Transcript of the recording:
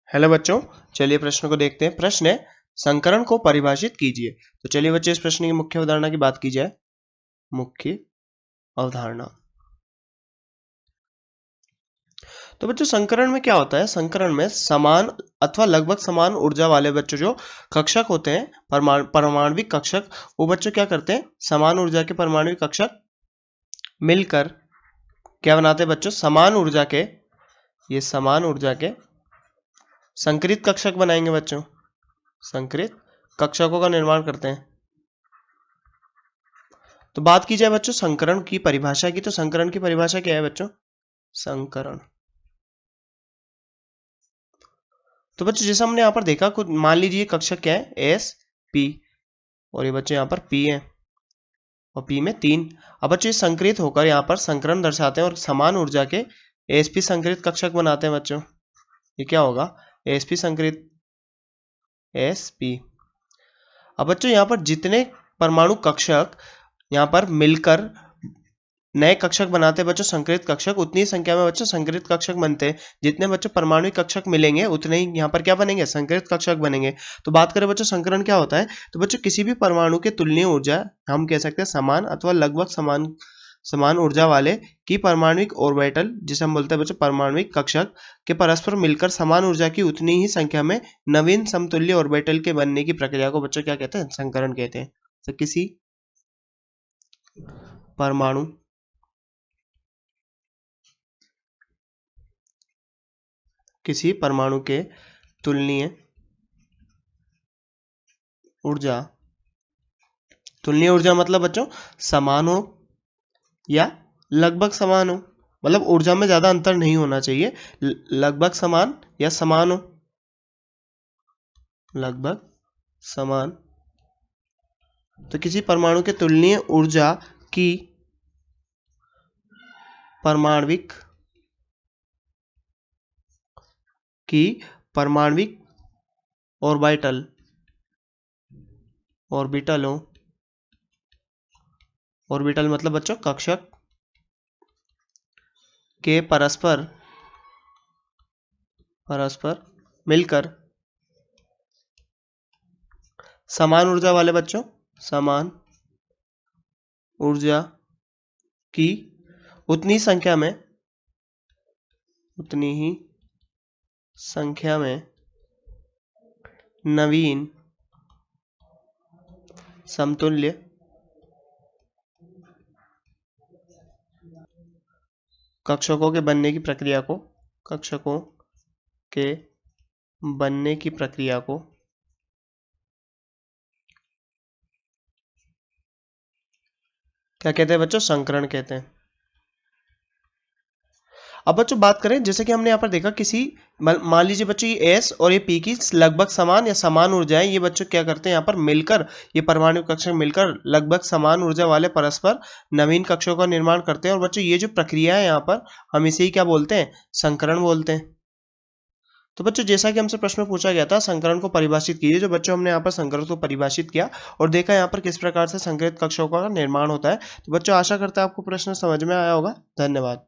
Hello बच्चों, चलिए प्रश्न को देखते हैं। प्रश्न है संकरण को परिभाषित कीजिए। तो चलिए बच्चे इस प्रश्न की मुख्य अवधारणा की बात की जाए। मुख्य अवधारणा। तो बच्चों संकरण में क्या होता है? संकरण में समान अथवा लगभग समान ऊर्जा वाले बच्चों जो कक्षक होते हैं, परमाणविक कक्षक, वो बच्चों क्या करते हैं? समान ऊर्जा के परमाणविक कक्षक मिलकर क्या बनाते हैं बच्चों? समान ऊर्जा के, ये समान ऊर्जा के संकरित कक्षक बनाएंगे बच्चों। संकरित कक्षकों का निर्माण करते हैं। तो बात की जाए बच्चों संकरण की परिभाषा की, तो संकरण की परिभाषा क्या है बच्चों? संकरण। तो बच्चों जैसे हमने यहां पर देखा, कुछ मान लीजिए कक्षक क्या है? एस पी, और ये बच्चों यहां पर पी है और पी में 3। अब बच्चों ये संकरित होकर यहां पर संकरण दर्शाते हैं और समान ऊर्जा के एसपी संकरित कक्षक बनाते हैं बच्चों। ये क्या होगा? एसपी संकरित, एसपी। अब बच्चों यहां पर जितने परमाणु कक्षक यहां पर मिलकर नए कक्षक बनाते हैं बच्चों संकरित कक्षक, उतनी संख्या में बच्चों संकरित कक्षक बनते हैं। जितने बच्चों परमाणु कक्षक मिलेंगे उतने ही यहाँ पर क्या बनेंगे? संकरित कक्षक बनेंगे। तो बात करें बच्चों संकरण क्या होता है, तो बच्चों किसी भी परमाणु के तुलनीय ऊर्जा हम कह सकते हैं समान अथवा लगभग समान ऊर्जा वाले की परमाणविक ऑर्बिटल, जिसे हम बोलते हैं बच्चों परमाणविक कक्षक, के परस्पर मिलकर समान ऊर्जा की उतनी ही संख्या में नवीन समतुल्य ऑर्बिटल के बनने की प्रक्रिया को बच्चों क्या कहते हैं? संकरण कहते हैं। तो किसी परमाणु के तुलनीय ऊर्जा मतलब बच्चों समान हो या लगभग समान हो, मतलब ऊर्जा में ज्यादा अंतर नहीं होना चाहिए। लगभग समान या समान हो, लगभग समान। तो किसी परमाणु के तुलनीय ऊर्जा की परमाणविक ऑर्बिटल मतलब बच्चों कक्षक के परस्पर मिलकर समान ऊर्जा वाले बच्चों, समान ऊर्जा की उतनी ही संख्या में नवीन समतुल्य कक्षकों के बनने की प्रक्रिया को क्या कहते हैं बच्चों? संकरण कहते हैं। अब बच्चों बात करें, जैसे कि हमने यहाँ पर देखा किसी मान लीजिए बच्चों ये एस और ये पी की लगभग समान या समान ऊर्जा है। ये बच्चों क्या करते हैं? यहाँ पर मिलकर, ये परमाणु कक्षक मिलकर लगभग समान ऊर्जा वाले परस्पर नवीन कक्षकों का निर्माण करते हैं। और बच्चों ये जो प्रक्रिया है यहाँ पर हम इसे ही क्या बोलते हैं? संकरण बोलते हैं। तो बच्चों जैसा कि हमसे प्रश्न पूछा गया था संकरण को परिभाषित कीजिए, जो बच्चों हमने यहाँ पर संकरण को परिभाषित किया और देखा यहाँ पर किस प्रकार से संकरित कक्षकों का निर्माण होता है। तो बच्चों आशा करते हैं आपको प्रश्न समझ में आया होगा। धन्यवाद।